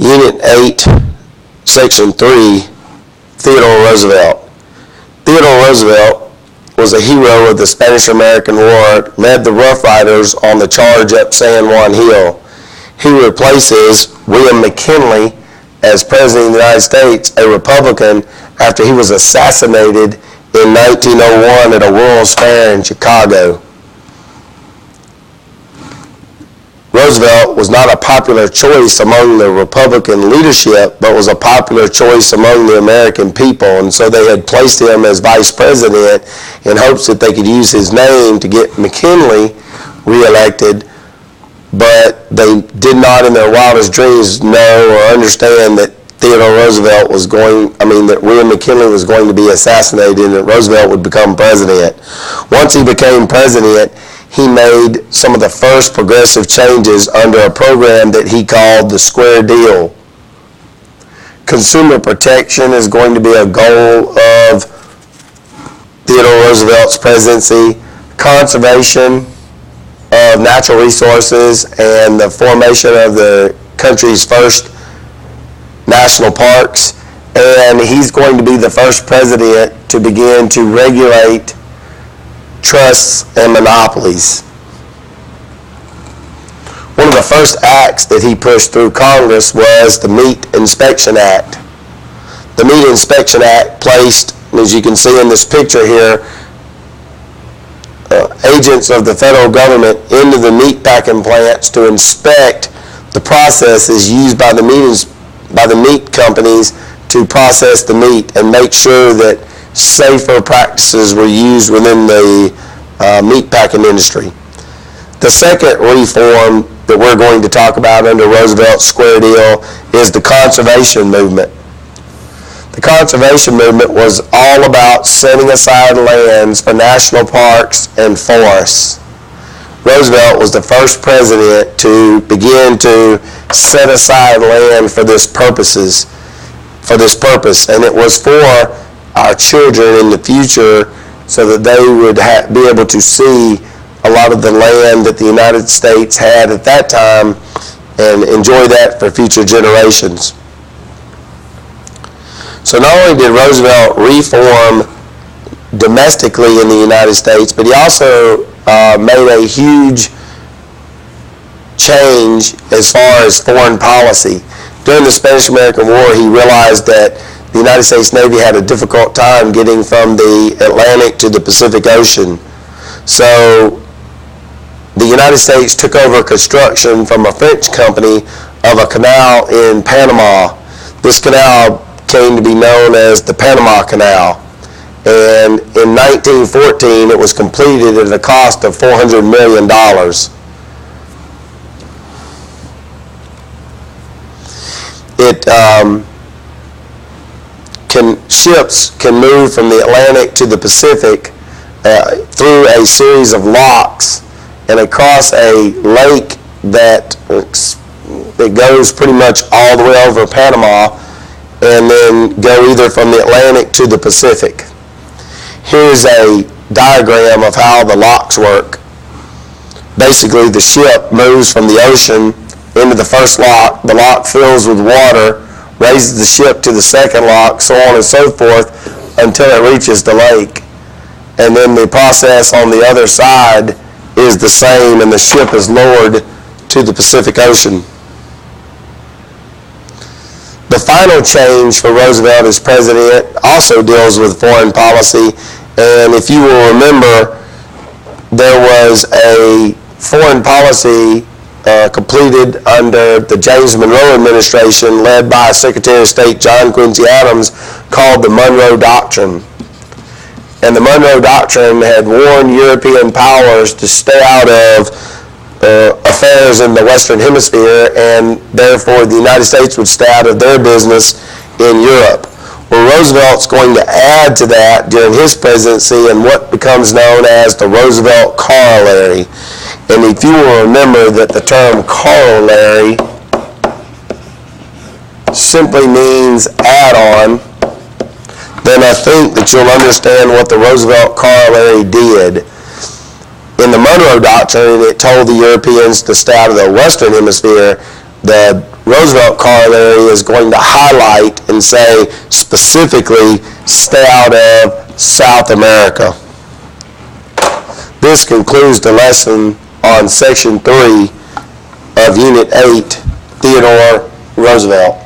Unit 8, Section 3, Theodore Roosevelt. Theodore Roosevelt was a hero of the Spanish-American War, led the Rough Riders on the charge up San Juan Hill. He replaces William McKinley as President of the United States, a Republican, after he was assassinated in 1901 at a World's Fair in Chicago. Roosevelt was not a popular choice among the Republican leadership, but was a popular choice among the American people, and so they had placed him as vice president in hopes that they could use his name to get McKinley reelected, but they did not in their wildest dreams know or understand that that William McKinley was going to be assassinated and that Roosevelt would become president. Once he became president, he made some of the first progressive changes under a program that he called the Square Deal. Consumer protection is going to be a goal of Theodore Roosevelt's presidency. Conservation of natural resources and the formation of the country's first national parks. And he's going to be the first president to begin to regulate trusts and monopolies. One of the first acts that he pushed through Congress was the Meat Inspection Act. The Meat Inspection Act placed, as you can see in this picture here, agents of the federal government into the meat packing plants to inspect the processes used by the meat companies to process the meat and make sure that safer practices were used within the meat packing industry. The second reform that we're going to talk about under Roosevelt's Square Deal is the conservation movement. The conservation movement was all about setting aside lands for national parks and forests. Roosevelt was the first president to begin to set aside land for this purpose, and it was for our children in the future so that they would be able to see a lot of the land that the United States had at that time and enjoy that for future generations. So not only did Roosevelt reform domestically in the United States, but he also made a huge change as far as foreign policy. During the Spanish-American War, he realized that the United States Navy had a difficult time getting from the Atlantic to the Pacific Ocean. So the United States took over construction from a French company of a canal in Panama. This canal came to be known as the Panama Canal. And in 1914, it was completed at a cost of $400 million. Ships can move from the Atlantic to the Pacific through a series of locks and across a lake that goes pretty much all the way over Panama, and then go either from the Atlantic to the Pacific. Here's a diagram of how the locks work. Basically, the ship moves from the ocean into the first lock. The lock fills with water, raises the ship to the second lock, so on and so forth, until it reaches the lake. And then the process on the other side is the same, and the ship is lowered to the Pacific Ocean. The final change for Roosevelt as president also deals with foreign policy, and if you will remember, there was a foreign policy completed under the James Monroe administration led by Secretary of State John Quincy Adams called the Monroe Doctrine. And the Monroe Doctrine had warned European powers to stay out of affairs in the Western Hemisphere, and therefore the United States would stay out of their business in Europe. Well, Roosevelt's going to add to that during his presidency in what becomes known as the Roosevelt Corollary. And if you will remember that the term corollary simply means add-on, then I think that you'll understand what the Roosevelt Corollary did. In the Monroe Doctrine, it told the Europeans to stay out of the Western Hemisphere, the Roosevelt corollary is going to highlight and say specifically, stay out of South America. This concludes the lesson on Section 3 of Unit 8, Theodore Roosevelt.